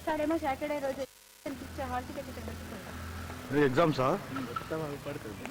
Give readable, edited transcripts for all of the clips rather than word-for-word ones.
వస్తాడేమో Saturday రోజు కనిపించే hall ticket పెట్టుకుంటాం. ఎగ్జామ్సా? మొత్తం అవి పడుతుంది.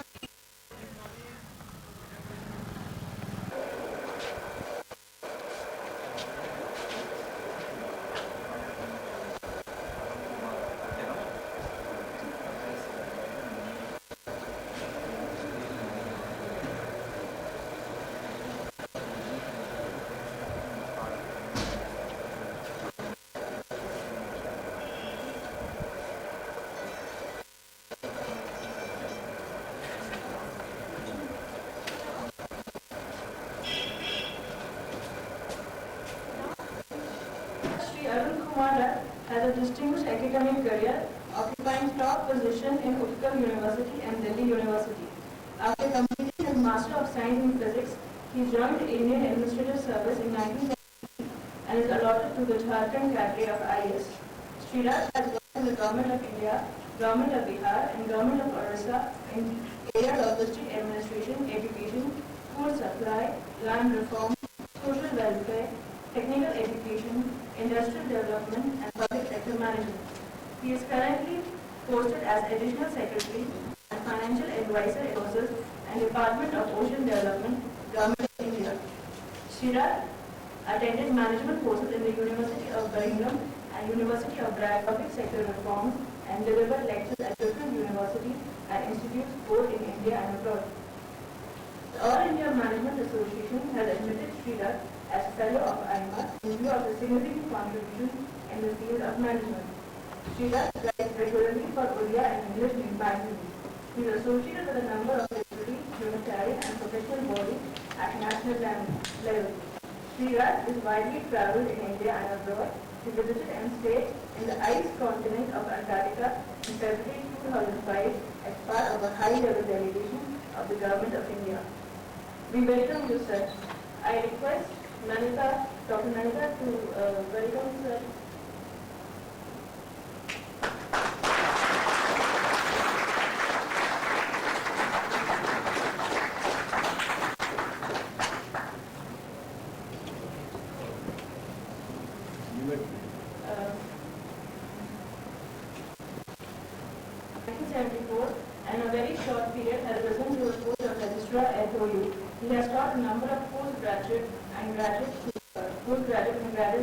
Shri Arun Kumar Rath has a distinguished academic career, occupying top position in Utkal University and Delhi University. After completing his Master of Science in Physics, he joined Indian Administrative Service in 1970 and is allotted to the Jharkhand cadre of IAS. Shri Rath has worked in the Government of India, Government of Bihar and Government of Orissa in areas of district administration, education, food supply, land reform, social welfare, technical education, industrial development and public sector management. He is currently posted as Additional Secretary and Financial Advisor in Resources and Department of Ocean Development, Government of India. Shri Rath attended management courses in the University of Birmingham and University of Bragg Public Sector Reforms and delivered lectures at different universities and institutes both in India and abroad. The All India Management Association has admitted Shri Rath as Fellow of IMA in view of his significant contribution in the field of management. Shri Rath writes regularly for Odia and English in magazines. He is associated with a number of literary, humanitarian and professional bodies at national level. Shri Rath is widely travelled in India and abroad. He visited and stayed in the ice continent of Antarctica in February 2005 as part of a high-level delegation of the Government of India. We welcome you, sir. I request Dr. Nanita to welcome sir. And a very short period has risen to the post of registrar at OU. He has taught a number of postgraduate and graduate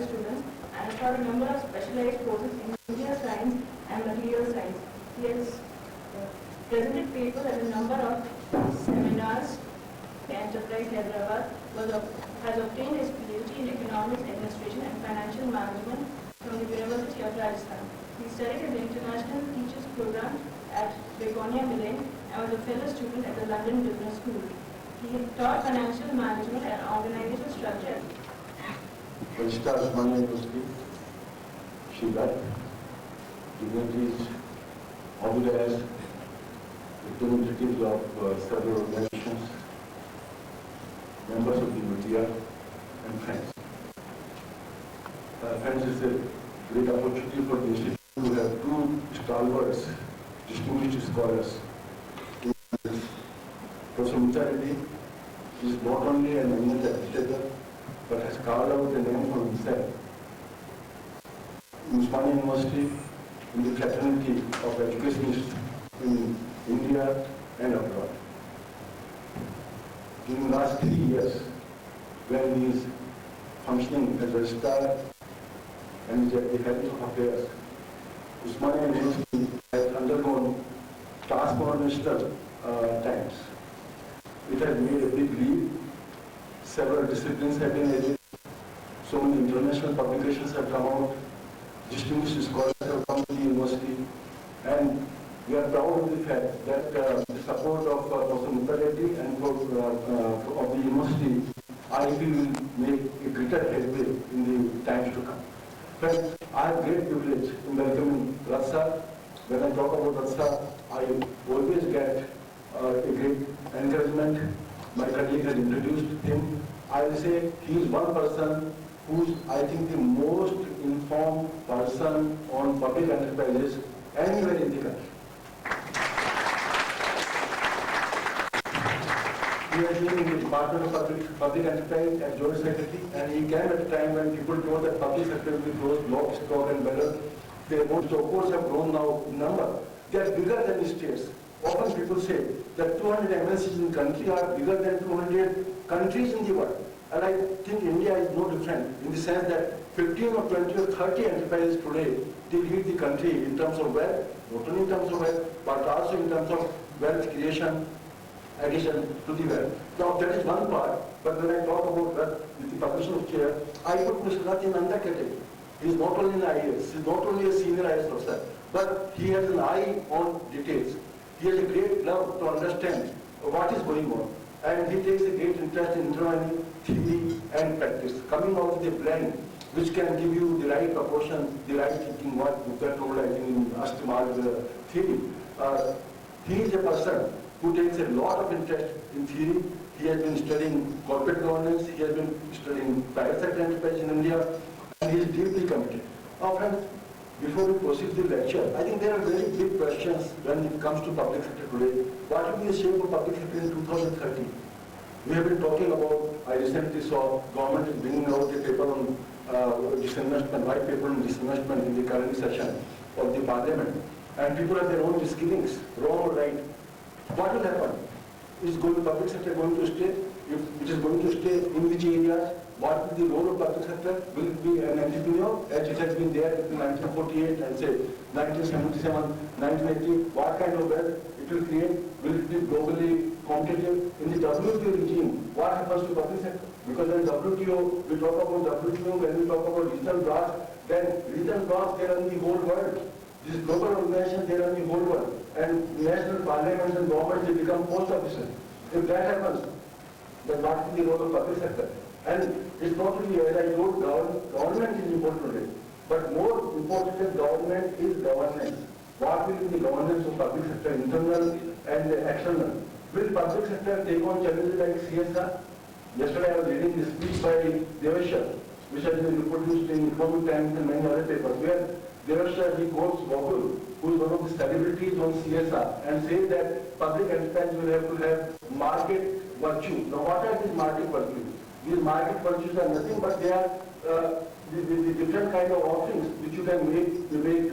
students and has taught a number of specialized courses in media science and material science. He has presented papers at a number of seminars. Enterprise Hyderabad has obtained his PhD in Economics, Administration and Financial Management from the University of Rajasthan. He studied in the International Teachers Program at Begonia Milan and was a fellow student at the London Business School. He taught financial management and organizational structure. Registrar Osmania University, Shri Rath, dignitaries, officers, representatives of several organizations, members of the media, and friends. Friends, it's a great opportunity for the institution to have two stalwarts, distinguished scholars. Professor Mutaridi is not only an eminent administrator, but has carved out a name for himself. In Osmania University, in the fraternity of educationists in India and abroad. During the last 3 years, when he is functioning as a registrar and is at the head of affairs, Osmania University has undergone transformational times. It has made a big leap. Several disciplines have been added. So many international publications have come out. Distinguished scholars have come to the university. And we are proud of the fact that the support of Professor Mutaridi and of the university, I feel will make a greater headway in the times to come. But I have great privilege in welcoming Rath sir. When I talk about Rath sir, I always get a great encouragement. My colleague has introduced him. I will say he is one person who is, I think, the most informed person on public enterprises anywhere in the country. He has been in the Department of Public Enterprise as Joint Secretary, and he came at a time when people thought that public sector will be closed, lock, stock and barrel. Their most of course have grown now in number. They are bigger than the states. Often people say that 200 MNCs in the country are bigger than 200 countries in the world. And I think India is no different in the sense that 15 or 20 or 30 enterprises today, they lead the country in terms of wealth, not only in terms of wealth, but also in terms of wealth creation, addition to the wealth. Now that is one part, but when I talk about Rath, with the publication of chair, I put Mr. Rath in another category. He is not only an IAS, he is not only a senior IAS officer, but he has an eye on details. He has a great love to understand what is going on. And he takes a great interest in intertwining theory and practice, coming out with a blend which can give you the right proportion, the right thinking, what Buddha told, I think, in Ashtamal theory. He is a person who takes a lot of interest in theory. He has been studying corporate governance, he has been studying private sector enterprise in India, and he is deeply committed. Now friends, before we proceed with the lecture, I think there are very big questions when it comes to public sector today. What will be the shape of public sector in 2030? We have been talking about, I recently saw government is bringing out a paper on disinvestment, white paper on disinvestment in the current session of the parliament. And people have their own misgivings, wrong or right. What will happen? Is public sector going to stay? If it is going to stay in which areas? What will the role of public sector? Will it be an entrepreneur as it has been there between 1948 and say 1977, 1980? What kind of wealth it will create? Will it be globally competitive? In the WTO regime, what happens to public sector? Because in WTO, we talk about WTO, when we talk about regional blocks, then regional blocks, they run the whole world. This global organization, they run the whole world. And national parliaments and governments, they become post offices. If that happens, then what is the role of public sector? And it's not only, as I told, government is important today. But more important than government is governance. What will be the governance of public sector, internal and external? Will public sector take on challenges like CSR? Yesterday I was reading this speech by Devasha, which has been reproduced in Economic Times and many other papers, where Devasha, he quotes Gokul, who is one of the celebrities on CSR, and says that public enterprise will have to have market virtue. Now what are these market virtues? These market virtues are nothing but they are the different kind of offerings which you can make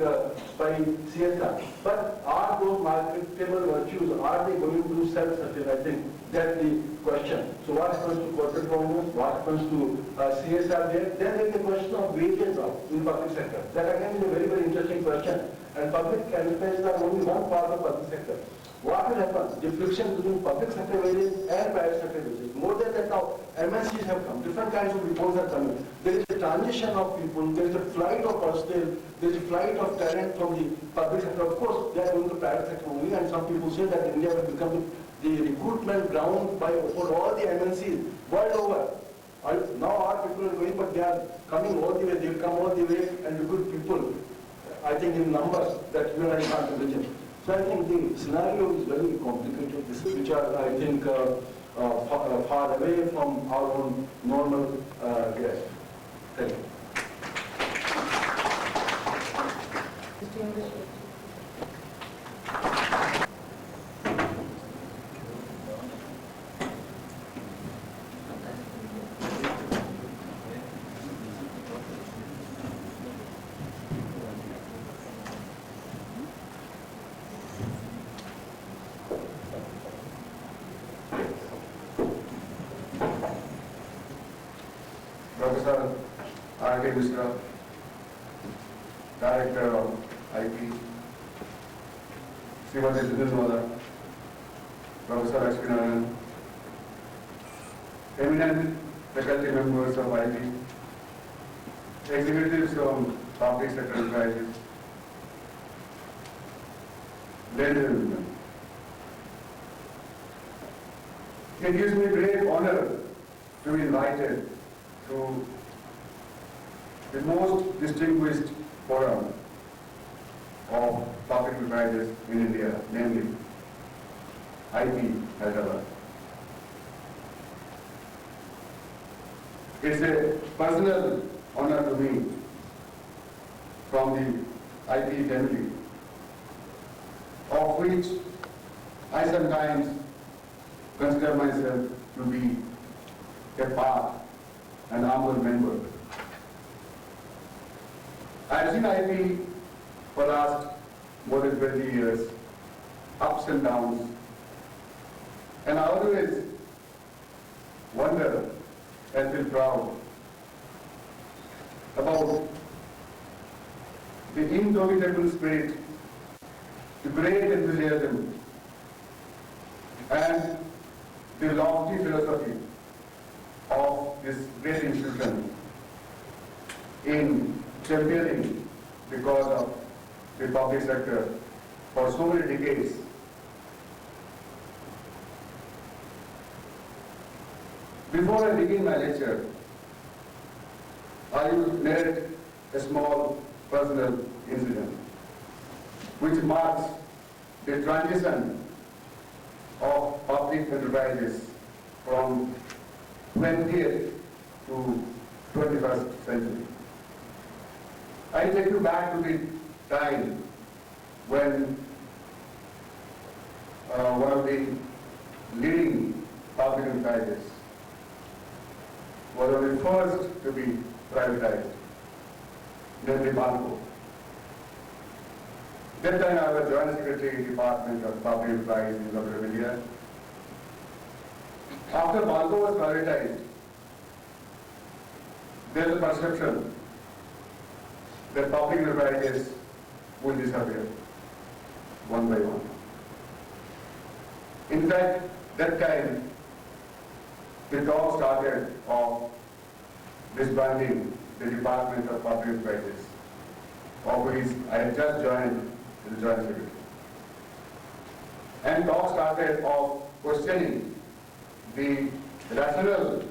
by CSR. But are those marketable virtues, are they going to self-sustain? I think that's the question. So what happens to corporate governance? What happens to CSR there? Then there is the question of wages in public sector. That again is a very, very interesting question. And public enterprises are only one part of public sector. What will happen? The friction between public sector wages and private sector wages. More than that now, MNCs have come. Different kinds of reports are coming. There is a transition of people. There is a flight of personnel. There is a flight of talent from the public sector. Of course, they are going to private sector only. And some people say that India will become the recruitment ground for all the MNCs world over. Now our people are going, but they are coming all the way. They will come all the way and recruit people. I think in numbers that you and I can't imagine. So I think the scenario is very complicated, which are, I think, far away from our own normal grasp. Thank you. Professor R.K. Mishra, Director of IP, Srimati Sudhirwala, Professor Shri, Arun, eminent faculty members of IP, executives from public sector enterprises, ladies and gentlemen. It gives me great honor to be invited to the most distinguished forum of public enterprises in India, namely IP Hyderabad. It's a personal honor to me from the IP family, of which I sometimes consider myself to be a part, an humble member. I have seen IP for last more than 20 years, ups and downs. And I always wonder and feel proud about the indomitable spirit, the great enthusiasm, and the lofty philosophy of this great institution in championing the cause of the public sector for so many decades. Before I begin my lecture, I will narrate a small personal incident which marks the transition of public enterprises from 20th to 21st century. I take you back to the time when one of the leading public enterprises was one of the first to be privatized, namely Balco. That time I was Joint Secretary in the Department of Public Enterprise in Government of India. After Balco was privatized, there is a perception that public enterprises will disappear one by one. In fact, that time the talk started of disbanding the Department of Public Enterprises, of which I had just joined as the Joint Secretary. And talk started of questioning the rationale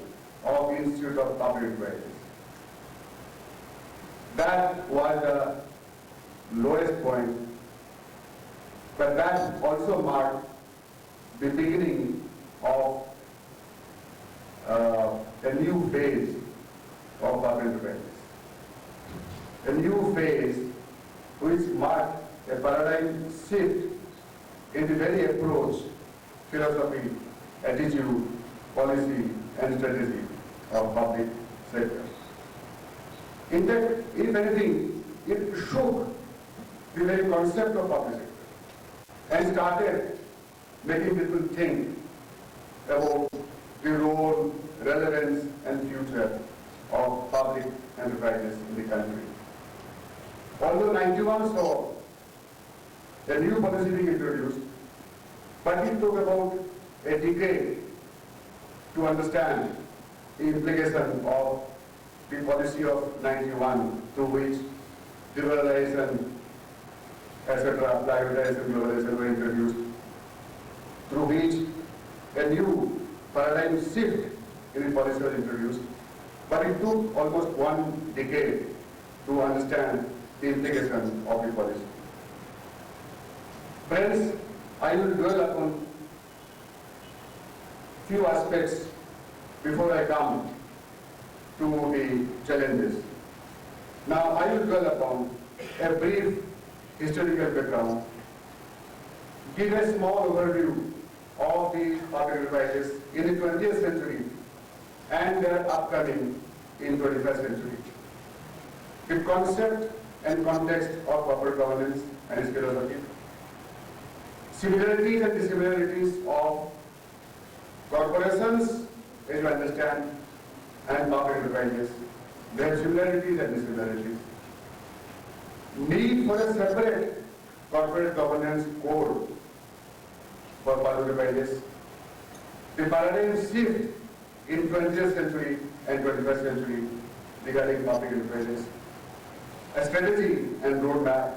of the Institute of Public Enterprises. That was the lowest point, but that also marked the beginning of a new phase of public enterprises. A new phase which marked a paradigm shift in the very approach, philosophy, attitude, policy and strategy of public sector. In fact, if anything, it shook the very concept of public sector and started making people think about the role, relevance and future of public enterprises in the country. Although 91 saw a new policy being introduced, but it took about a decade to understand the implication of the policy of 91, through which liberalization, etc., privatization, globalization were introduced, through which a new paradigm shift in the policy was introduced. But it took almost one decade to understand the implication of the policy. Friends, I will dwell upon few aspects before I come to the challenges. Now I will dwell upon a brief historical background, give a small overview of the public enterprises in the 20th century and their upcoming in 21st century. The concept and context of corporate governance and its philosophy, similarities and dissimilarities of corporations, as you understand, and public enterprises, their similarities and dissimilarities, need for a separate corporate governance code for public enterprises, the paradigm shift in 20th century and 21st century regarding public enterprises, a strategy and roadmap,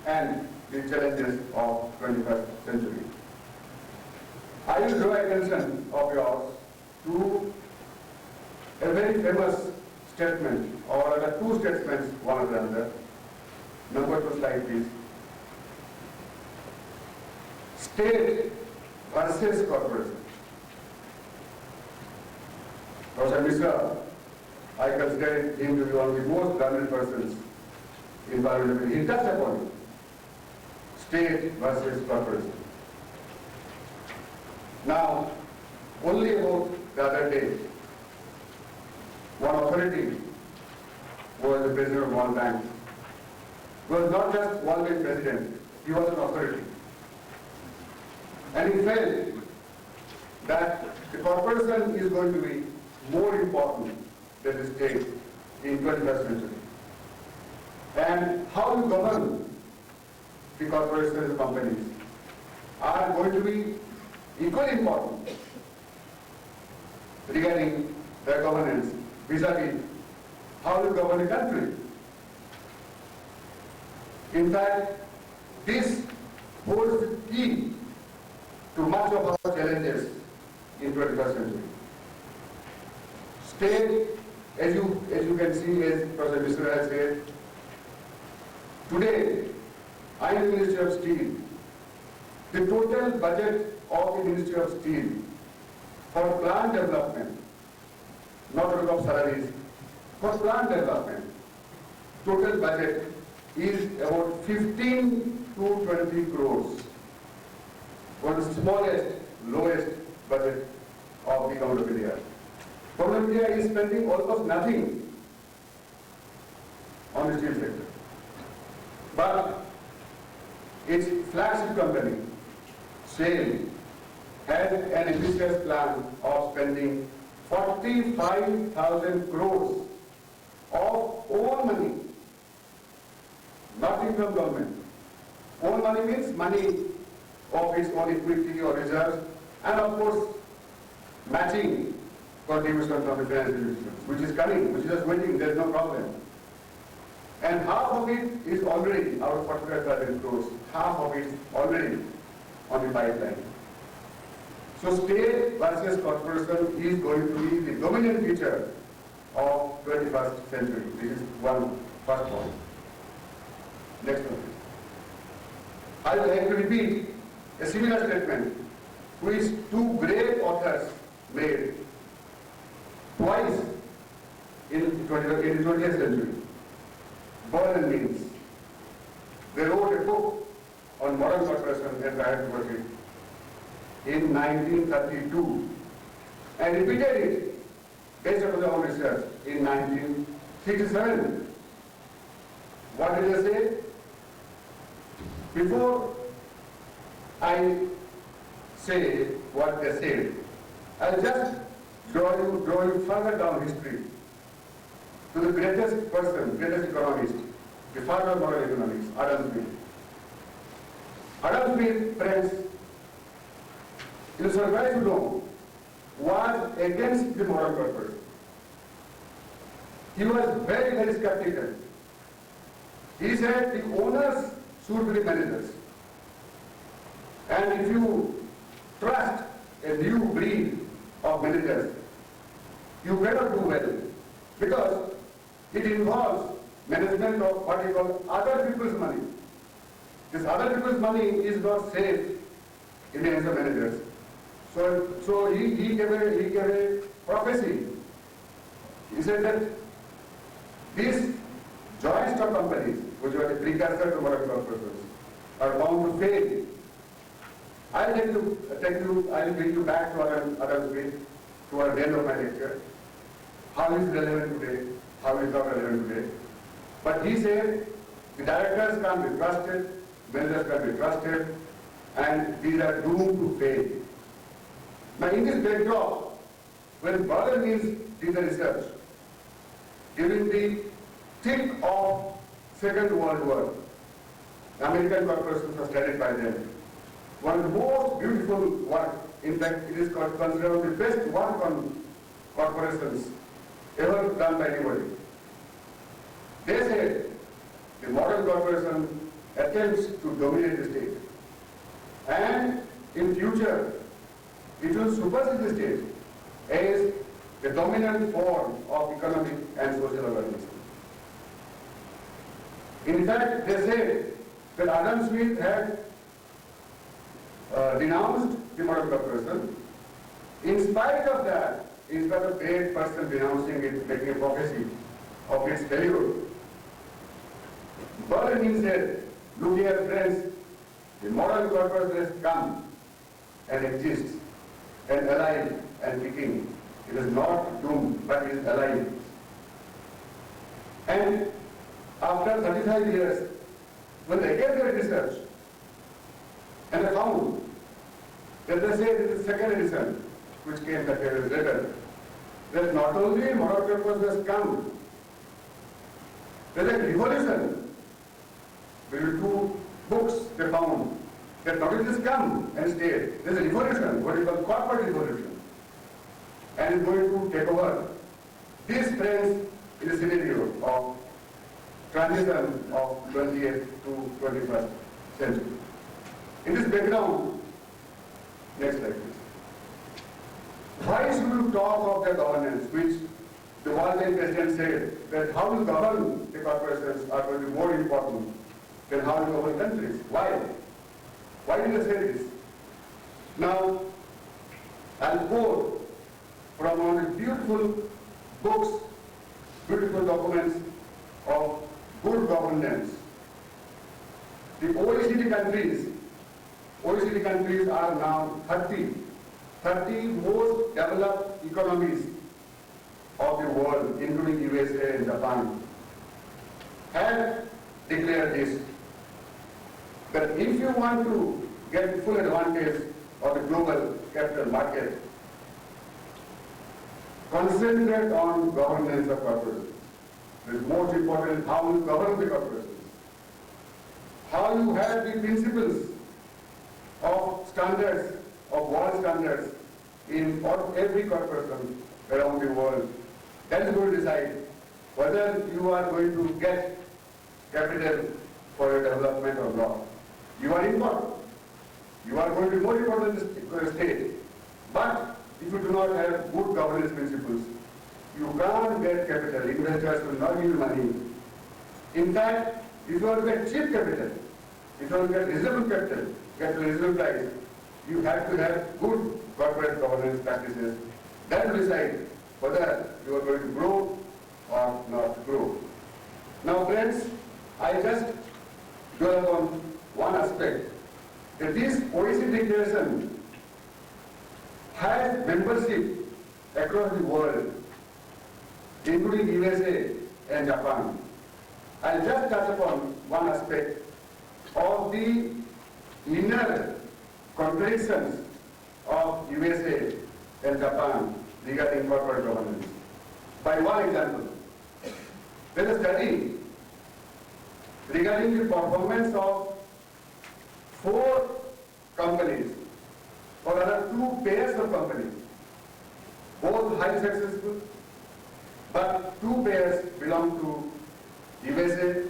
and the challenges of 21st century. I will draw attention of yours to a very famous statement, or rather two statements, one after another. Number 2 slide, please. State versus corporation. Professor Mishra, I consider him to be one of the most learned persons in parliament. He touched upon it. State versus corporation. Now, only about the other day, one authority was the president of one bank, was not just one-man president, he was an authority. And he felt that the corporation is going to be more important than the state in 21st century. And how you govern the corporations and companies are going to be equally important regarding their governance vis-a-vis how you govern a country. In fact, this holds the key to much of our challenges in 21st century. State, as you can see, as Professor Mishra has said, today, I am the Ministry of Steel. The total budget of the Ministry of Steel for plant development, not only of salaries, for plant development, total budget is about 15 to 20 crores. One of the smallest, lowest budget of the Government of India. Government of India is spending almost nothing on the steel sector. But its flagship company, Shri, has an ambitious plan of spending 45,000 crores of own money, nothing from government. Own money means money of its own equity or reserves, and of course, matching contribution from the financial institutions, which is coming, which is just waiting, there is no problem. And half of it is already, out of 45,000 crores, half of it is already on the pipeline. So state versus corporation is going to be the dominant feature of 21st century. This is one first point. Next one. I would like to repeat a similar statement which two great authors made twice in the 20th century. Burn and Means. They wrote a book on modern corporation and private property in 1932 and repeated it based on their own research in 1967. What did they say? Before I say what they said, I'll just draw you further down history to the greatest person, greatest economist, the father of modern economics, Adam Smith. Adam Smith, friends, you surprised to know, was against the modern corporation. He was very, very skeptical. He said the owners should be the managers. And if you trust a new breed of managers, you cannot do well, because it involves management of what is called other people's money. This other people's money is not safe in the hands of managers. So he gave a prophecy. He said that these joint stock companies, which are the precursor to modern corporations, are bound to fail. I'll bring you back to Adam Smith, to our end of my lecture. How is relevant today? How is not relevant today? But he said the directors can't be trusted, managers can't be trusted, and these are doomed to fail. Now in this backdrop, when Berlin Means did the research, during the thick of Second World War, the American corporations were studied by them. One of the most beautiful work, in fact it is considered the best work on corporations ever done by anybody. They said the modern corporation attempts to dominate the state, and in future it will supersede the state as the dominant form of economic and social organization. In fact, they said that Adam Smith had denounced the modern corporation. In spite of that, in spite of great person denouncing it, making a prophecy of its failure, Berlin said, look here friends, the modern corporation has come and exists and alive and kicking. It is not doomed, but it is alive. And after 35 years, when they get their research, and they found that they say it is the second edition, which came 30 years later, that not only moral purpose has come, there is a revolution. There are two books they found that not only has come and stayed, there is a revolution, what is called corporate revolution, and is going to take over. This trends in a scenario of transition of 20th to 21st century. In this background, next slide please. Why should we talk of the governance, which the World President said that how to govern the corporations are going to be more important than how to govern countries? Why? Why did I say this? Now, I'll quote from one of the beautiful books, beautiful documents of good governance. The OECD countries are now 30 most developed economies of the world, including USA and Japan, have declared this, that if you want to get full advantage of the global capital market, concentrate on governance of corporations. It is most important how you govern the corporations, how you have the principles of standards, of world standards in every corporation around the world. That is going to decide whether you are going to get capital for your development or not. You are important. You are going to be more important in the state. But if you do not have good governance principles, you can't get capital. Investors will not give you money. In fact, if you want to get cheap capital, if you want to get reasonable capital, get a reasonable price, you have to have good corporate governance practices. That will decide whether you are going to grow or not grow. Now friends, I just dwell upon one aspect, that this OECD declaration has membership across the world, including USA and Japan. I'll just touch upon one aspect of the inner contradictions of USA and Japan regarding corporate governance. By one example, there is a study regarding the performance of 4 companies, or rather 2 pairs of companies, both highly successful, but 2 pairs belong to USA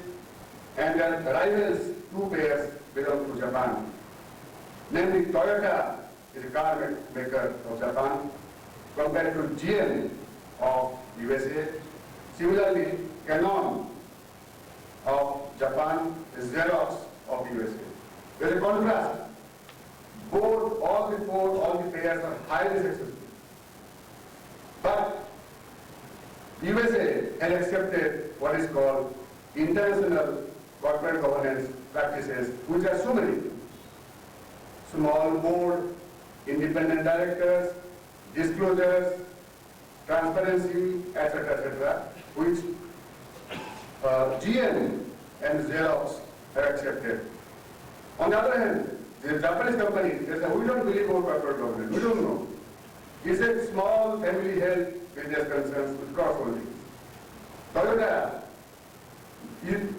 and their rivals 2 pairs belong to Japan. Namely, Toyota is a car maker of Japan compared to GM of USA. Similarly, Canon of Japan is Xerox of USA. There is a contrast. All the pairs are highly successful. But USA has accepted what is called international corporate governance practices, which are so many. Small board, independent directors, disclosures, transparency, etc., which GM and Xerox have accepted. On the other hand, the Japanese company, they say, we don't believe in corporate governance, we don't know. It's a small family-held business concerns with cross-holdings. Toyota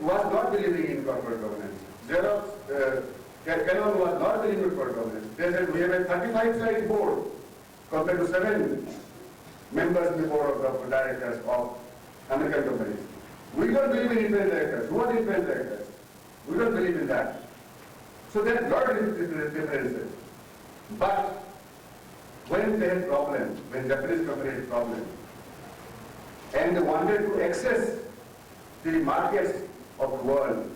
was not believing in corporate governance. Xerox, Canon was not believing in corporate governance. They said, we have a 35-side board compared to 7 members in the board of directors of American companies. We don't believe in independent directors. Who are the independent directors? We don't believe in that. So there are a lot of differences. But when they had problems, when Japanese company had problems, and they wanted to access the markets of the world,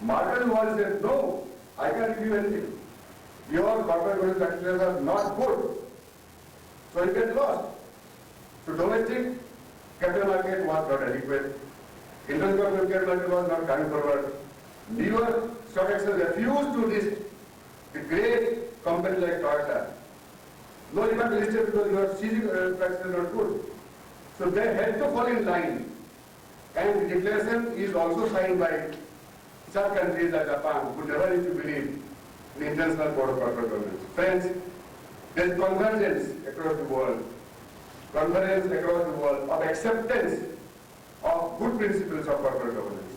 market world said, no, I can't give you anything. Your corporate governance practices are not good. So it gets lost. So domestic capital market was not adequate. International capital market was not coming forward. New York Stock Exchange refused to list the great company like Toyota. No, you can't list it because your CG practices are not good. So they had to fall in line. And the declaration is also signed by such countries like Japan would never need to believe in the International Code of Corporate Governance. Friends, there is convergence across the world of acceptance of good principles of corporate governance.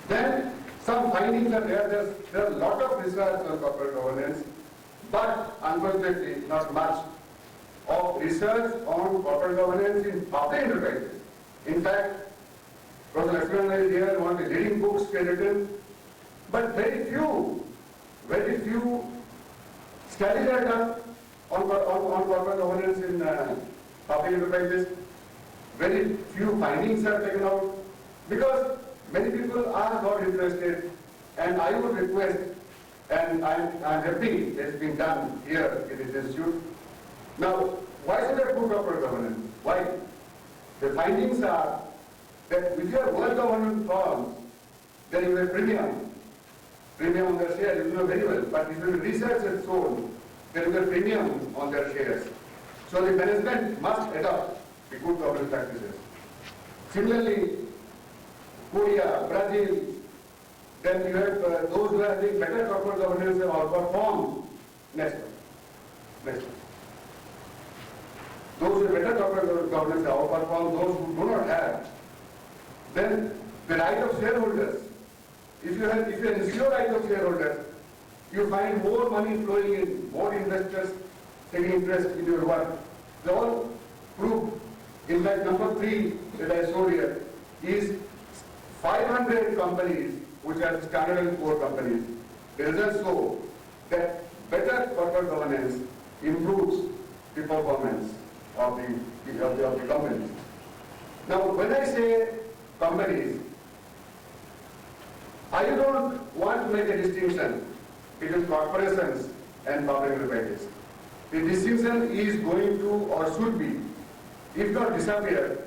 Then some findings are there. There are a lot of research on corporate governance, but unfortunately not much of research on corporate governance in public enterprises. In fact, Professor Lakshman is here, one of the leading books written, but very few studies are done on corporate governance in public enterprises. Very few findings are taken out because many people are not interested, and I would request, and I'm happy it's been done here in this institute. Now, why should I put corporate governance? Why? The findings are that with your well-governed firms, there is a premium on their shares, you know very well, but if the research has shown there is a premium on their shares. So the management must adopt the good governance practices. Similarly, Korea, Brazil, then you have those who are having better corporate governance have outperformed. Next one. Those who have better corporate governance have outperformed those who do not have. Then the right of shareholders. If you ensure right of shareholders, you find more money flowing in, more investors taking interest in your work. They all prove. In fact, number 3 that I showed here is 500 companies which are Standard & Poor's companies. The results show that better corporate governance improves the performance of the companies. Now, when I say companies, I don't want to make a distinction between corporations and public enterprises. The distinction is going to or should be, if not disappear,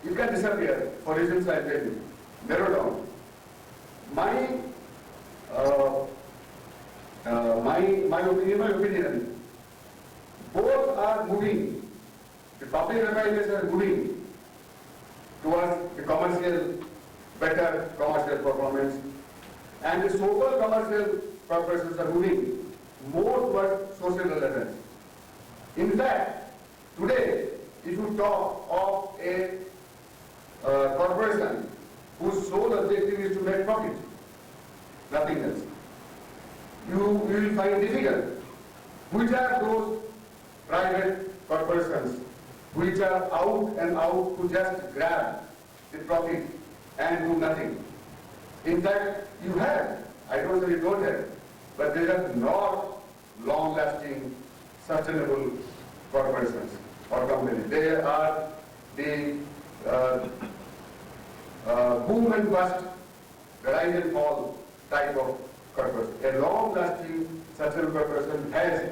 it can disappear for reasons I'll tell you. Narrow down. In my opinion, both are moving. The public enterprises are moving towards the better commercial performance, and the so-called commercial corporations are moving more towards social relevance. In fact, today, if you talk of a corporation whose sole objective is to make profit, nothing else, you will find difficult. Which are those private corporations which are out and out to just grab the profit and do nothing? In fact, you have, I don't say you don't have, but they are not long-lasting, sustainable corporations or companies. They are the boom and bust, the rise and fall type of corporation. A long-lasting, sustainable corporation has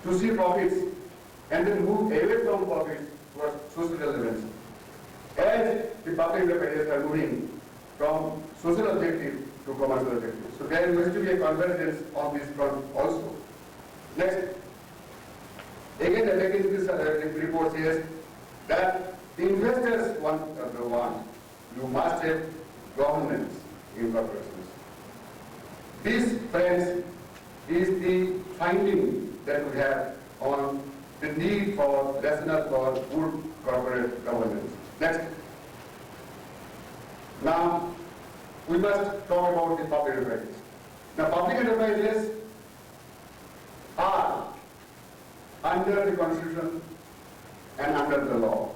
to see profits and then move away from profits towards social relevance. As the public enterprises are moving from social objective to commercial objective. So there must be a convergence on this front also. Next, again the McKinsey report says that the investors want, you must have governance in corporations. This, friends, is the finding that we have on the need for rationale for good corporate governance. Next. Now, we must talk about the public enterprises. Now, public enterprises are under the Constitution and under the law.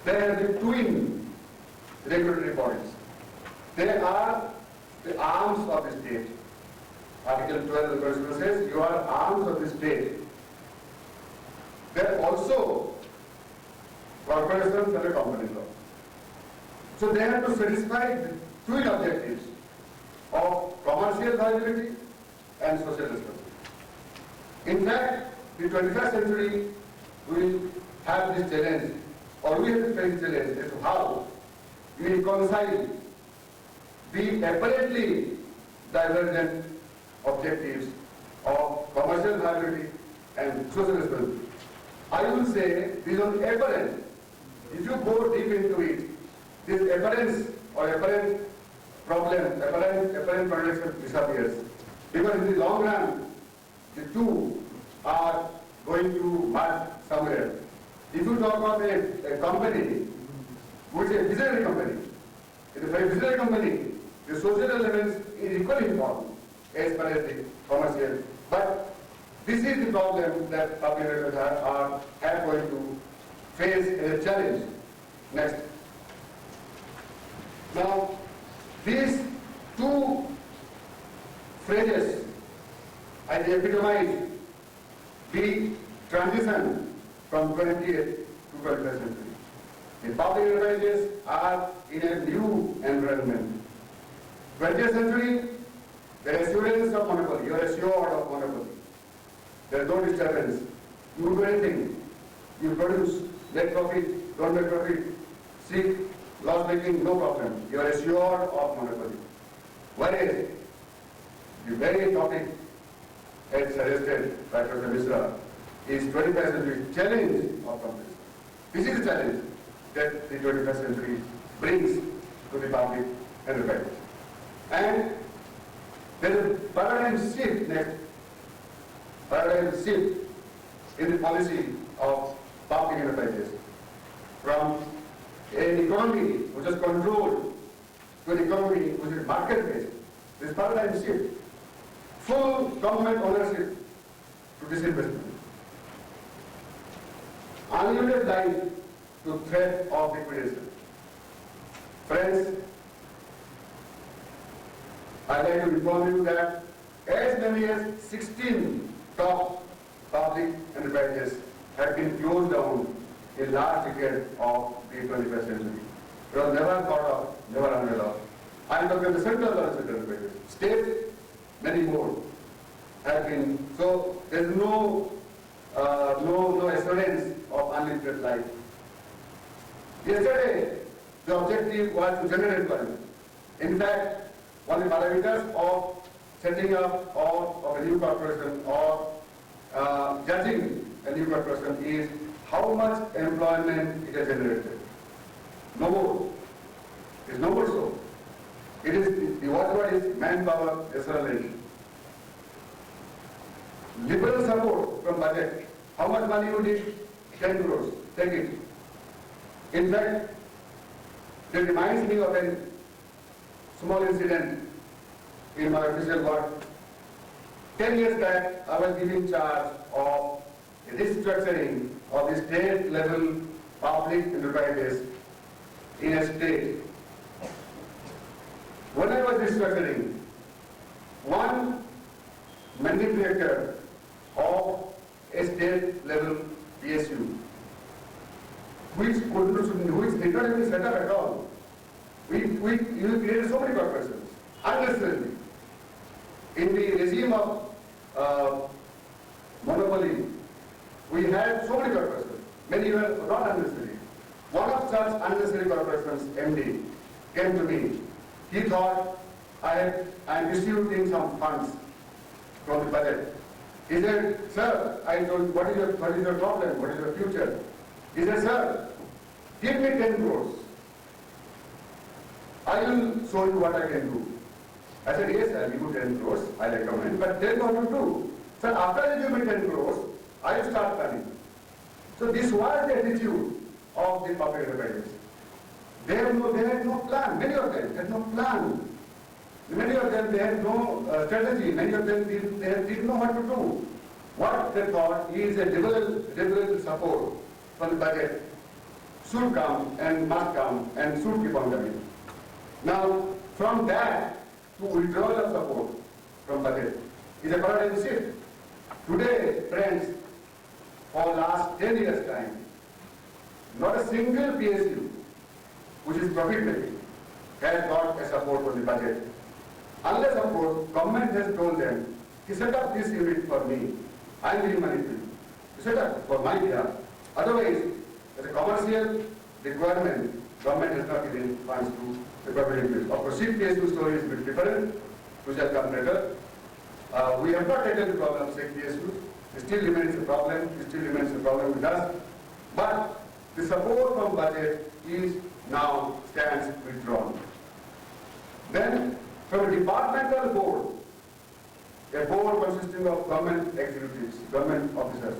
They are the twin regulatory bodies. They are the arms of the state. Article 12 of the Constitution says you are arms of the state. They are also corporations under company law. So they have to satisfy the twin objectives of commercial viability and social responsibility. In fact, the 21st century will have this challenge, or we have to face the challenge as to how we reconcile the apparently divergent objectives of commercial viability and social responsibility. I will say these are apparent. if you go deep into it, this appearance or apparent problem, apparent contradiction disappears. Because in the long run, the two are going to merge somewhere. If you talk about a company, which is a visionary company, in a very visionary company, the social elements is equally important as far as the commercial. But this is the problem that public relations are going to face as a challenge. Next. Now, these two phrases, I epitomize the transition from 20th to 21st century. The public enterprises are in a new environment. 20th century, the assurance of monopoly, you are assured of monopoly. There is no disturbance. You do anything, you produce, make profit, don't make profit, seek loss making, no problem. You are assured of monopoly. Whereas the very topic as suggested by Dr. Misra is 21st century challenge of competition. This is the challenge that the 21st century brings to the public enterprise. And there is a paradigm shift next. Paradigm shift in the policy of public enterprises from an economy which is controlled to an economy which is market-based. This paradigm shift, full government ownership to disinvestment, unlimited life to threat of liquidation. Friends, I'd like to inform you that as many as 16 top public enterprises have been closed down in last decade of the 21st century. It was never thought of, never unheard of. I'm talking about the central government enterprises. States, many more have been. So there's no assurance of unlimited life. Yesterday, the objective was to generate employment. In fact, one of the parameters of setting up of a new corporation or judging a new corporation is how much employment it has generated. No more. It is no more so. It is, the watchword is manpower acceleration. Liberal support from budget. How much money you need? 10 crores. Take it. In fact, it reminds me of a small incident in my official work. 10 years back, I was giving charge of restructuring of the state-level public enterprises in a state. When I was restructuring, one managing director of a state-level PSU, which did not even set up at all. We created so many corporations, unnecessarily. In the regime of monopoly, we had so many corporations. Many were not unnecessary. One of such unnecessary corporations, MD, came to me. He thought I am distributing some funds from the budget. He said, sir, I told, what is your problem? What is your future? He said, sir, give me 10 crores. I will show you what I can do. I said, yes, I'll give you 10 crores, I recommend, but tell me what to do. Sir, after you give me 10 crores, I will start planning. So this was the attitude of the public enterprises. They had no plan. Many of them had no plan. Many of them, they had no strategy. Many of them, they didn't know what to do. What they thought is a liberal support from the budget should come and must come and should keep on coming. Now, from that to withdrawal of support from budget is a paradigm shift. Today, friends, for last 10 years' time, not a single PSU which is profit-making has got a support from the budget. Unless, of course, government has told them, he set up this unit for me, I am giving money to you. He set up for my behalf. Otherwise, as a commercial requirement, government has not given funds to the public unit. Of course, PSU story is a bit different, which shall come later. We have not taken the problem of PSU. It still remains a problem. It still remains a problem with us. But the support from budget is now stands withdrawn. Then, from a departmental board, a board consisting of government executives, government officers,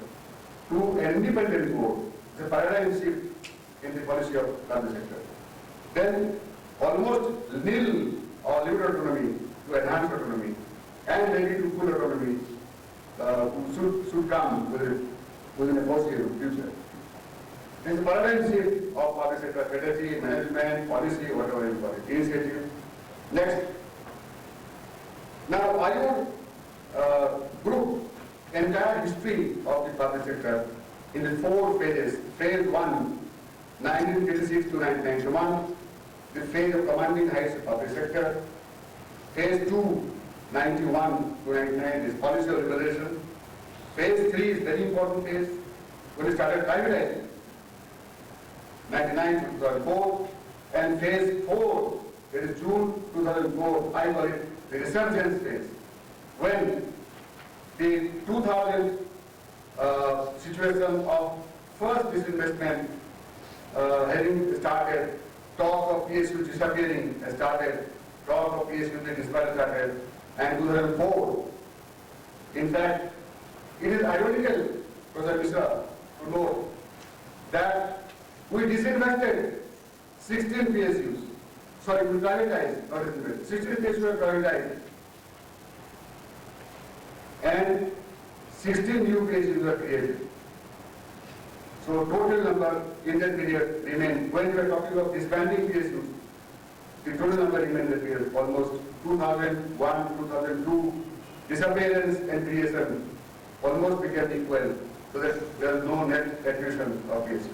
to an independent board, it's a paradigm shift in the policy of private sector. Then, almost nil or limited autonomy to enhanced autonomy, and maybe to full autonomy should come within a foreseeable future. There is a paradigm shift of public sector strategy, management, policy, whatever you call it, initiative. Next. Now, I would group entire history of the public sector in the 4 phases. Phase 1, 1986 to 1991, the phase of commanding heights of public sector. Phase 2, 91 to 99 is policy of liberation. Phase 3 is very important phase when we started privatizing, 99 to 2004. And phase 4, that is June 2004, I call it the resurgence phase, when the 2000 situation of first disinvestment having started, talk of PSU disappearing has started, talk of PSU being disbanded started, and 2004. In fact, it is ironical, Professor Mishra, to note that we disinvested 16 PSUs. Sorry, we privatized, not disinvested. 16 PSUs were privatized, and 16 new PSUs were created. So total number in that period remained, when we are talking of disbanding PSUs, the total number remained in that period almost 2001, 2002, disappearance and creation almost became equal, so that there is no net attrition of PSU.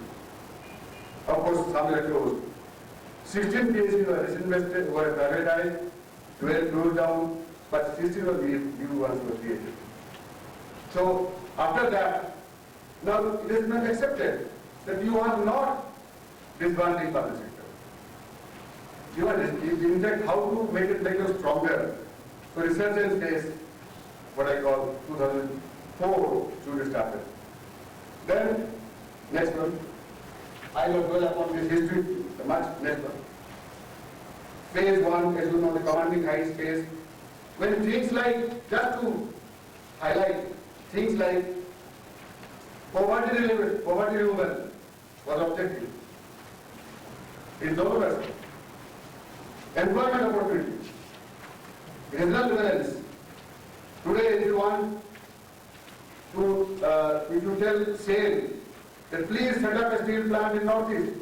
Of course, some were closed. 16 PSUs were disinvested, were privatized, 12 closed down, but 16 of the new ones were created. So after that, now it is not accepted that you are not disbanding public sector. You are, in fact, how to make it stronger. So resurgence phase, what I call 2004 should started. Then next one, I will dwell upon this history much. Next one. Phase 1, as you know, the commanding heights phase, when things like, just to highlight, things like poverty removal was objective. In those words, employment opportunity, regional balance. Today, if you want to, if you tell SAIL that please set up a steel plant in Northeast,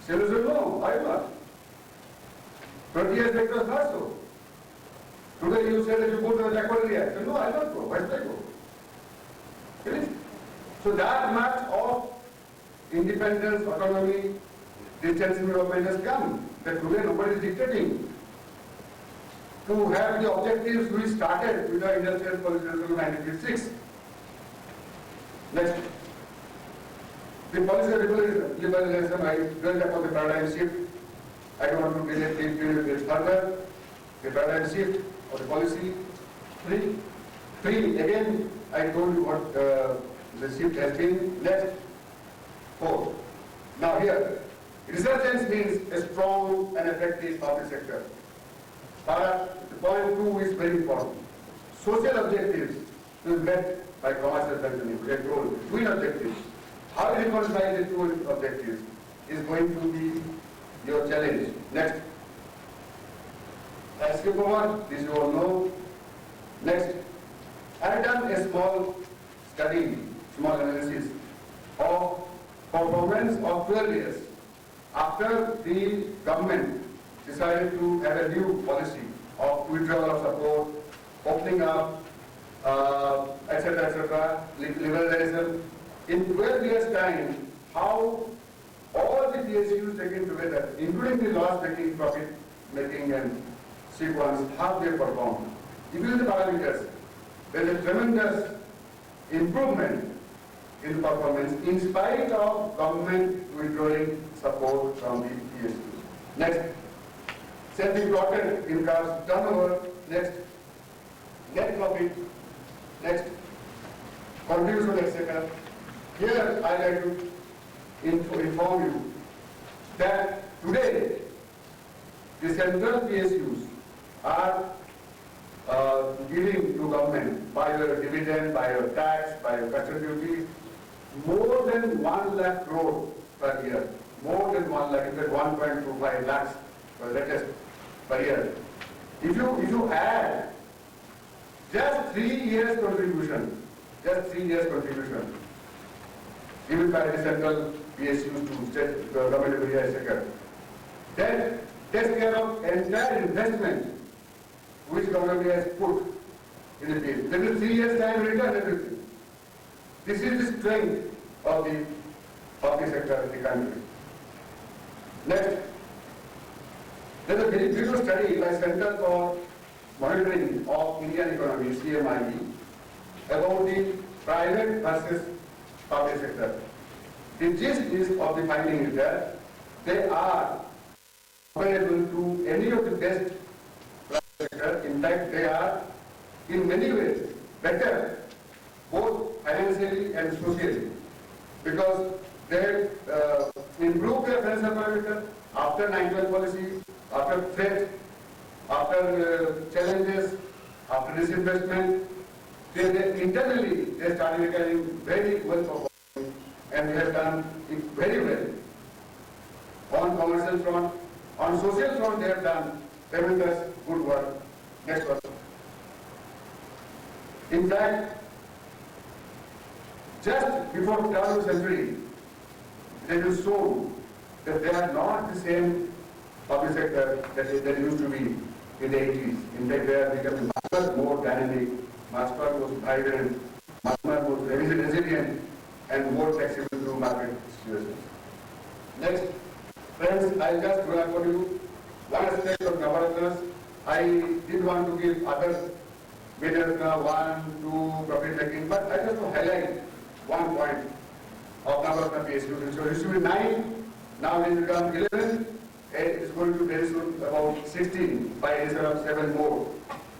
SAIL will say, no, I will not. 20 years back it was not so. Today you say that you go to the backward area. Say, no, I don't go. Why should I go? Finished. So that much of independence, autonomy, distance development has come. That today nobody is dictating. To have the objectives we started with the industrial policy in 1956. Next. The policy of liberalization, I dwelt upon the paradigm shift. I don't want to delay this further. The paradigm shift of the policy. Three, again, I told you what the shift has been. Next, 4. Now here, resurgence means a strong and effective public sector. But the point 2 is very important. Social objectives will be met by commercial functioning. We are told twin objectives. How you reconcile the two objectives is going to be your challenge. Next. I skip over, this you all know. Next. I have done a small study, small analysis of performance of 12 years after the government decided to have a new policy of withdrawal of support, opening up, etc., liberalization. In 12 years' time, how all the PSUs taken together, including the loss-making, profit-making and sequence, how they performed. If you look at the parameters, there is a tremendous improvement in performance in spite of government withdrawing support from the PSUs. Next. Same thing plotted in cars turnover. Next. Net profit. Next. Contribution, etc. Here I like to inform you that today the central PSUs are giving to government by your dividend, by your tax, by your custom duty, more than 1 lakh crore per year. More than 1 lakh, in fact 1.25 lakhs latest per year. If you add just 3 years contribution, given by the central PSUs to state government of India, etc., then takes care of entire investment which government has put in the field. Then in 3 years time return everything. This is the strength of the sector in the country. Next, there is a very beautiful study by Center for Monitoring of Indian Economy, CMIE, about the private versus public sector. The gist of the finding is that they are comparable to any of the best private sector. In fact, they are in many ways better, both financially and socially, because they improve their financial parameter after 9/12 policy, after threat, after challenges, after disinvestment. They internally they started becoming very well performing, and they have done it very well. On commercial front, on social front, they have done tremendous good work. Next one. In fact, just before the turn of the century, it is shown that they are not the same public sector that used to be in the 80s. In fact, they are becoming much more dynamic, much more vibrant, much more resilient, and more flexible to market situations. Next, friends, I'll just grab for you one aspect of Navaratnas. I did want to give other Vedatna 1, 2, profit making, but I just want to highlight one point of Navaratna PSU. So it used to be 9, now it will become 11, it is going to very soon about 16 by addition of 7 more.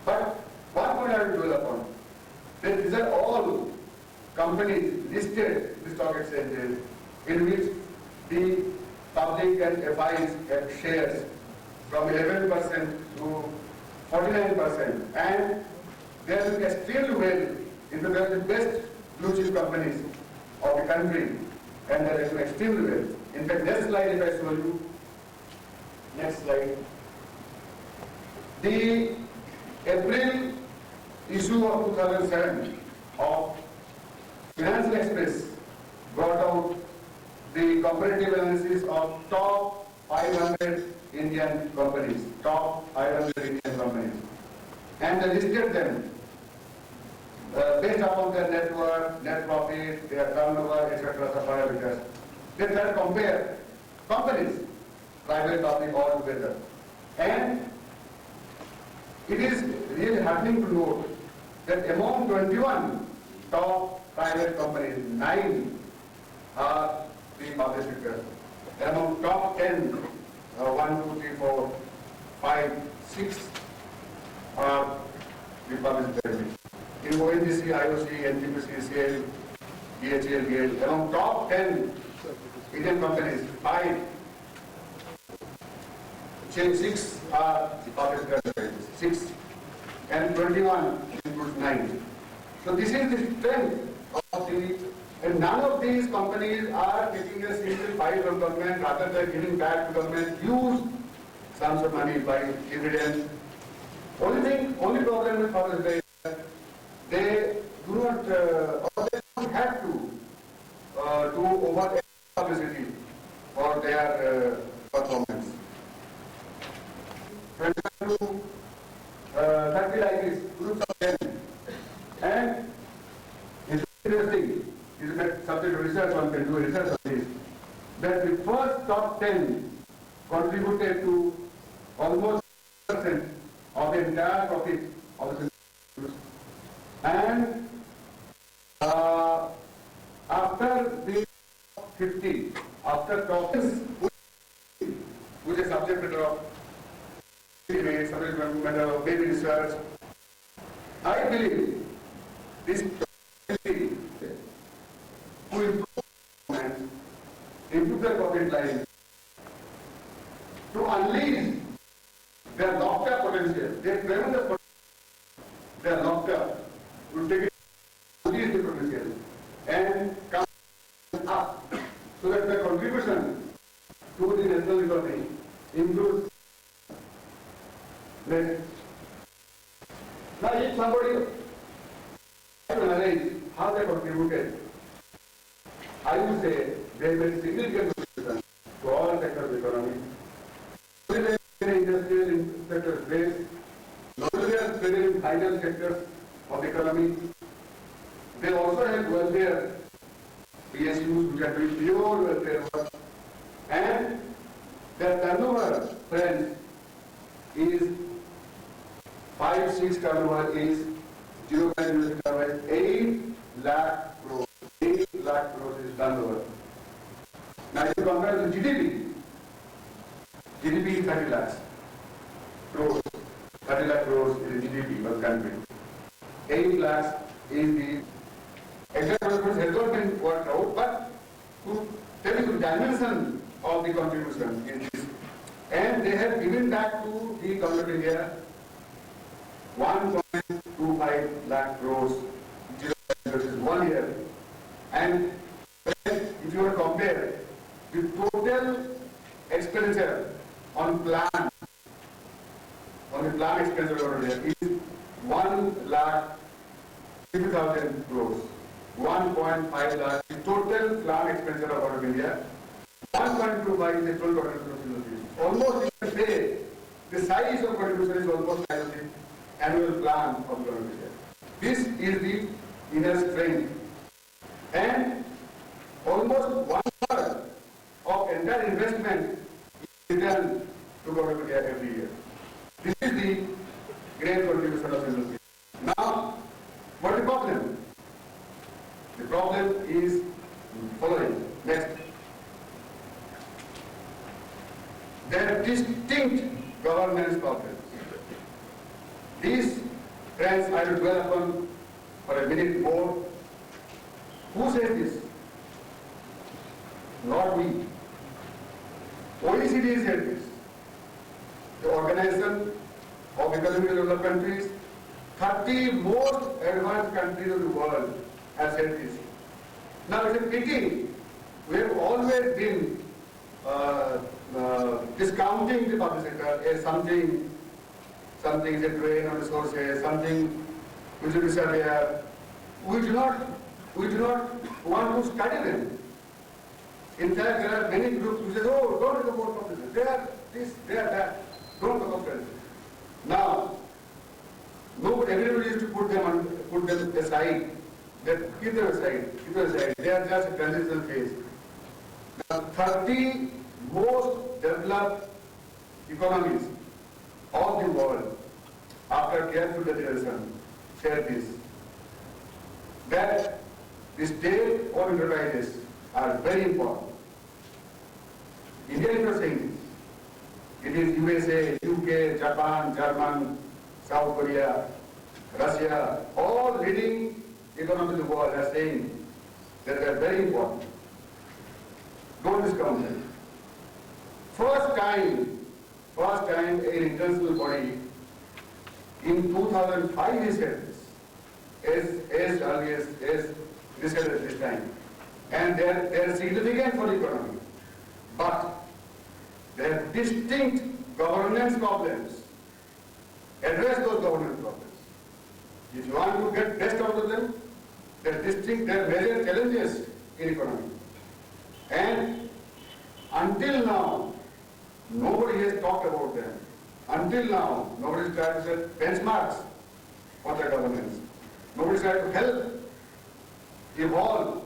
But one point I will dwell upon, that these are all companies listed in the stock exchanges in which the public and FIs have shares from 11% to 49%, and they are doing extremely well. In fact, they are the best blue chip companies of the country, and they are doing extremely well. In fact, next slide, if I show you, next slide. The April issue of 2007 of Financial Express brought out the comparative analysis of top 500 Indian companies, and they listed them based upon their net worth, net profit, their turnover, etc. parameters. They try to compare companies, private, public, all together. And it is really heartening to note that among 21 top private companies, 9 are the public sector. Among top 10, 1, 2, 3, 4, 5, 6 are the public sector. In ONGC, IOC, NTPC, CL, DHL, GL, among top 10 Indian companies, 5, 6 are the public sector, 6, and 21 includes 9. So this is the strength of the, and none of these companies are taking a single bite from government, rather than giving back to government huge sums of money by dividends. Only problem with public sector is that they do not, or they don't have to do over publicity for their performance. When you do 30 like this, groups of 10, and it's interesting, is that subject to research, one can do research on this, that the first top 10 contributed to almost 10% of the entire profit of the group. And after the 50, after top 10, which is subject matter of debate, subject matter of maybe research, I believe this who improve improve their profit line, to unleash their locked-up potential, their tremendous potential, they are locked up, to take it, unleash the potential, and come up, so that the contribution to the national economy improves. Next. Now, if somebody to analyze how they contributed, I would say they made significant contribution to all sectors of the economy. In industrial sector space, not only are spread in vital sectors of the economy, they also have welfare PSUs which are doing pure welfare work, and their turnover, friends, is 5-6 turnover is 0 turnover is 8 lakh crores. 8 lakh crores is turnover. Now if you compare to GDP, GDP is 30 lakhs crores. 30 lakh crores is GDP of the country. 8 lakhs is the exact numbers has not been worked out, but to tell you the dimension of the contribution is this. And they have given back to the government of India 1.25 lakh crores, which is 1 year. And if you were to compare the total expenditure on plan expenditure over there is 1 lakh 50,000 crores. 1.5 lakh is total plan expenditure of India. 1.25 is the total contribution. Almost you can say the size of contribution is almost like the annual plan of government India. This is the inner strength. And almost 1/3 of entire investment is returned to government India every year. This is the great contribution of industry. Now, what is the problem? The problem is following. Next. There are distinct governance problems. These, friends, I will dwell upon for a minute more. Who says this? Not we. OECD said this. The Organization of Economic Developed Countries, 30 most advanced countries of the world have said this. Now it's a pity, we have always been discounting the public sector as something is a drain on resources, something which will be severe. We do not want to study them. In fact, there are many groups who say, oh, don't talk about public sector. They are this, they are that. Don't talk about public sector. Now, everybody used to put them aside. Keep them aside. They are just a transitional phase. The 30 most developed economies of the world, after careful deliberation, share this. That the state-owned enterprises are very important. India is not saying this. It is USA, UK, Japan, German, South Korea, Russia, all leading economies of the world are saying that they are very important. Don't discount them. First time an international body in 2005 he said this, as early as this said at this time. And they are significant for the economy. But there are distinct governance problems. Address those governance problems. If you want to get best out of them, there are major challenges in economy. And until now, nobody has talked about them. Until now, nobody has tried to set benchmarks for the governance. Nobody has tried to help evolve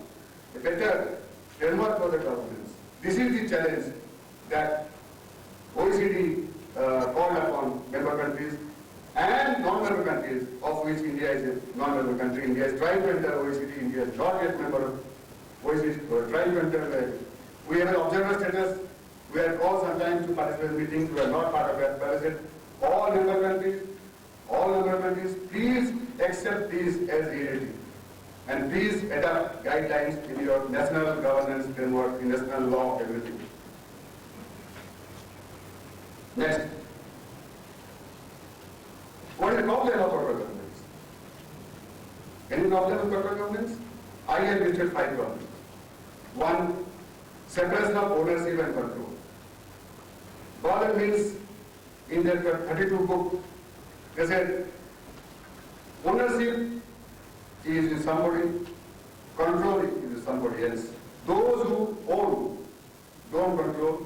a better framework for the governance. This is the challenge that OECD called upon member countries and non-member countries, of which India is a non-member country. India is trying to enter OECD. India is not yet member of OECD. We are trying to enter. We have an observer status. We are called sometimes to participate in meetings. We are not part of that. But I said, all member countries, please accept this as reality. And please adopt guidelines in your national governance framework, in national law, everything. Next. What is the problem of corporate governance? Any problem with corporate governance? I have listed 5 problems. 1, separation of ownership and control. Problem means in their 32 book, they said ownership is in somebody, control is in somebody else. Those who own don't control,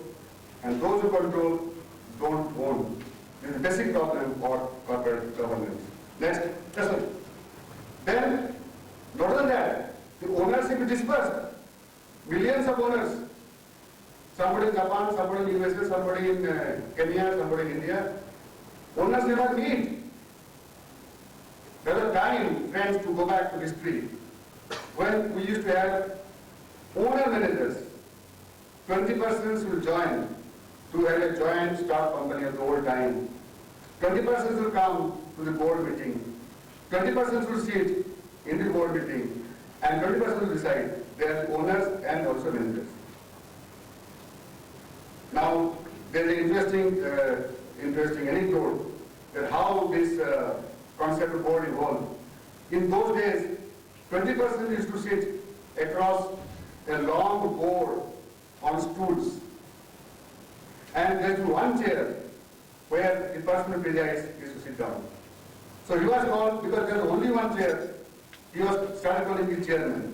and those who control don't own. This is the basic problem for corporate governance. Next, then, not only that, the ownership is dispersed. Millions of owners. Somebody in Japan, somebody in USA, somebody in Kenya, somebody in India. Owners never meet. There was a time, friends, to go back to history, when we used to have owner managers. 20 persons will join to have a joint stock company of the old time. 20 persons will come to the board meeting. 20 persons will sit in the board meeting, and 20 persons will decide. They are the owners and also managers. Now, there is an interesting anecdote that how this concept of board evolved. In those days, 20 persons used to sit across a long board on stools. And there is one chair where the person who presides is to sit down. So he was called, because there was only one chair, he was started calling the chairman.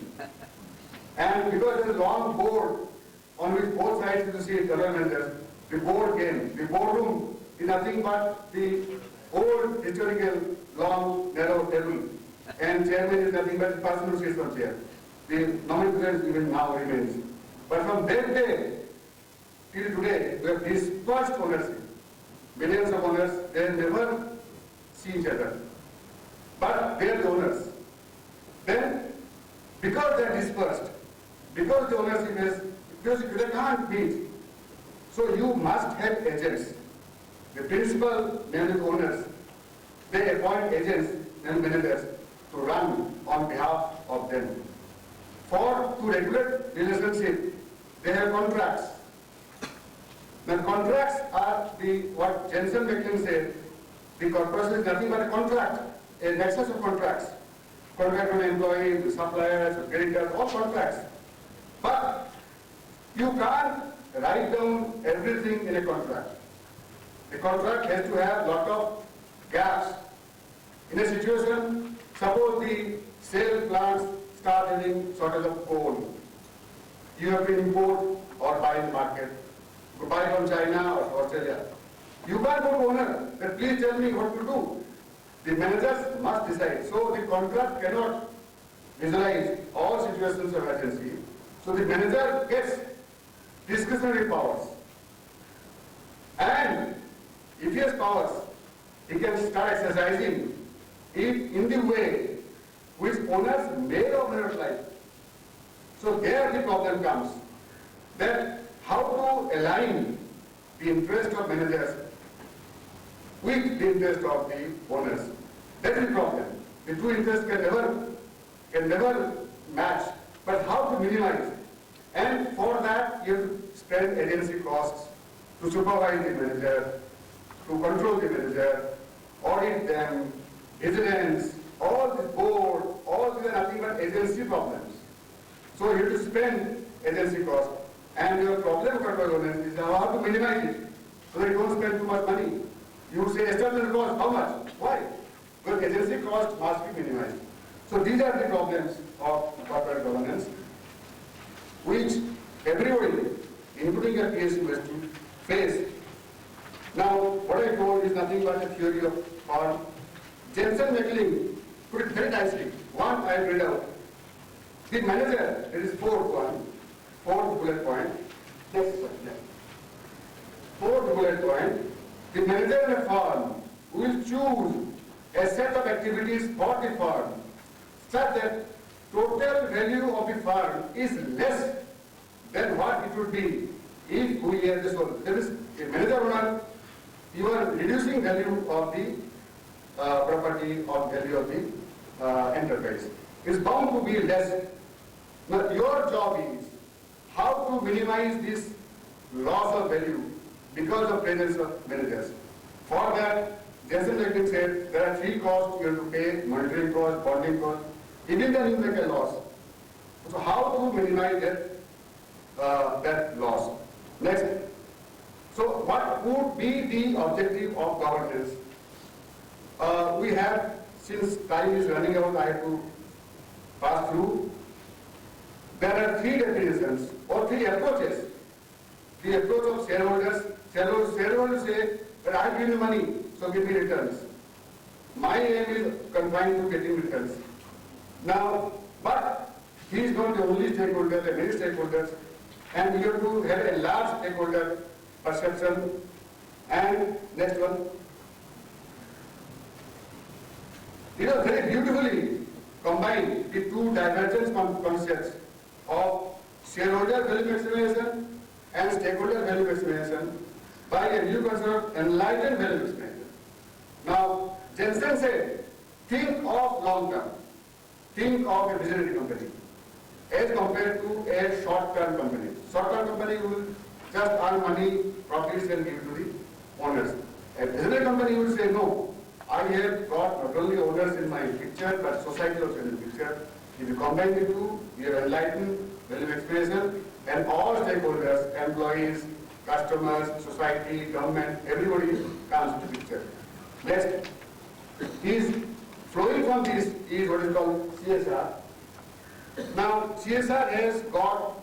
And because there is a long board on which both sides to sit, other managers, the board came. The boardroom is nothing but the old historical long narrow table, and chairman is nothing but the person who sits on chair. The nomenclature even now remains. But from that day till today, we have dispersed ownership. Millions of owners, they never see each other. But they are the owners. Then, because they are dispersed, because the ownership is, because they can't meet, so you must have agents. The principal named owners, they appoint agents and managers to run on behalf of them. To regulate relationship, they have contracts. Now contracts are what Jensen McLean said, the corporation is nothing but a contract, a nexus of contracts. Contract on employees, suppliers, creditors, all contracts. But you can't write down everything in a contract. A contract has to have a lot of gaps. In a situation, suppose the sale plants start having shortage of coal. You have to import or buy in the market. You buy from China or Australia. You can't go to owner that please tell me what to do. The managers must decide. So the contract cannot visualize all situations of emergency. So the manager gets discretionary powers. And if he has powers, he can start exercising it in the way which owners may or may not like. So there the problem comes, that how to align the interest of managers with the interest of the owners. That is the problem. The two interests can never match, but how to minimize. And for that you have to spend agency costs to supervise the manager, to control the manager, audit them, vigilance, all this board, all these are nothing but agency problems. So you have to spend agency cost. And your problem for governance is how to minimize it, so that you don't spend too much money. You say external cost, how much? Why? Because agency cost must be minimized. So these are the problems of corporate governance, which everybody, including a PhD student, face. Now, what I told is nothing but a theory of thought. Jensen McLean put it very nicely. One I read out. The manager, it is fourth bullet point. Next one. Yeah. Fourth bullet point. The manager in a firm will choose a set of activities for the firm such that total value of the firm is less than what it would be if we had this one. There is a manager owner, you are reducing value of the property or value of the enterprise. is bound to be less. Now your job is how to minimize this loss of value because of presence of managers. For that, Jason Leclerc said there are three costs you have to pay: monitoring cost, bonding cost. Even then you make a loss. So how to minimize that loss? Next. So what would be the objective of governance? We have, since time is running out, I have to pass through. There are three definitions or three approaches. The approach of shareholders. Shareholders say that I give you money, so give me returns. My aim is confined to getting returns. Now, but he is not the only stakeholder, there are many stakeholders, and you have to have a large stakeholder perception. And next one. It was very beautifully combined the two divergent concepts of shareholder value maximization and stakeholder value maximization by a new concept of enlightened value maximization. Now, Jensen said, think of long term, think of a visionary company as compared to a short-term company. Short-term company will just earn money, profits and give to the owners. A visionary company will say, no, I have got not only owners in my picture, but society also in the picture. If you combine the two, you have enlightened value expression, and all stakeholders, employees, customers, society, government, everybody comes to the picture. Next, flowing from this is what is called CSR. Now, CSR has got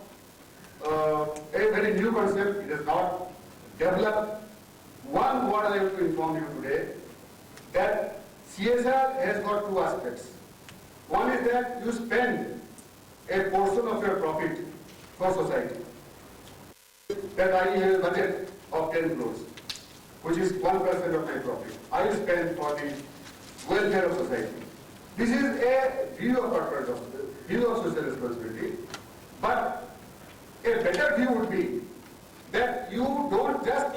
a very new concept. It has not developed. One word I have to inform you today, that CSR has got two aspects. One is that you spend a portion of your profit for society. That I have a budget of 10 crores, which is 1% of my profit. I will spend for the welfare of society. This is a view of corporate view of social responsibility. But a better view would be that you don't just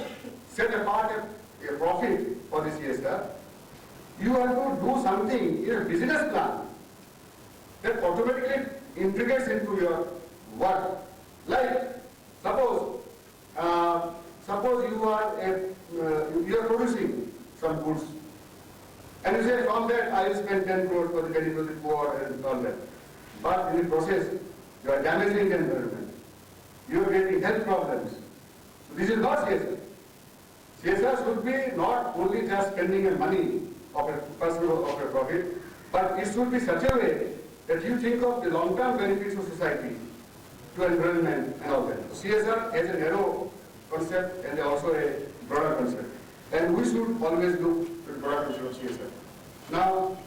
set apart a profit for the CSR. You have to do something in a business plan that automatically integrates into your work. Like, suppose you are producing some goods, and you say from that I will spend 10 crores for the benefit of the poor and all that. But in the process, you are damaging the environment. You are getting health problems. So this is not CSR. CSR should be not only just spending a money of a person of a profit, but it should be such a way that you think of the long-term benefits of society, to environment and all that. CSR has a narrow concept and also a broader concept. And we should always look to the broader concept of CSR. Now,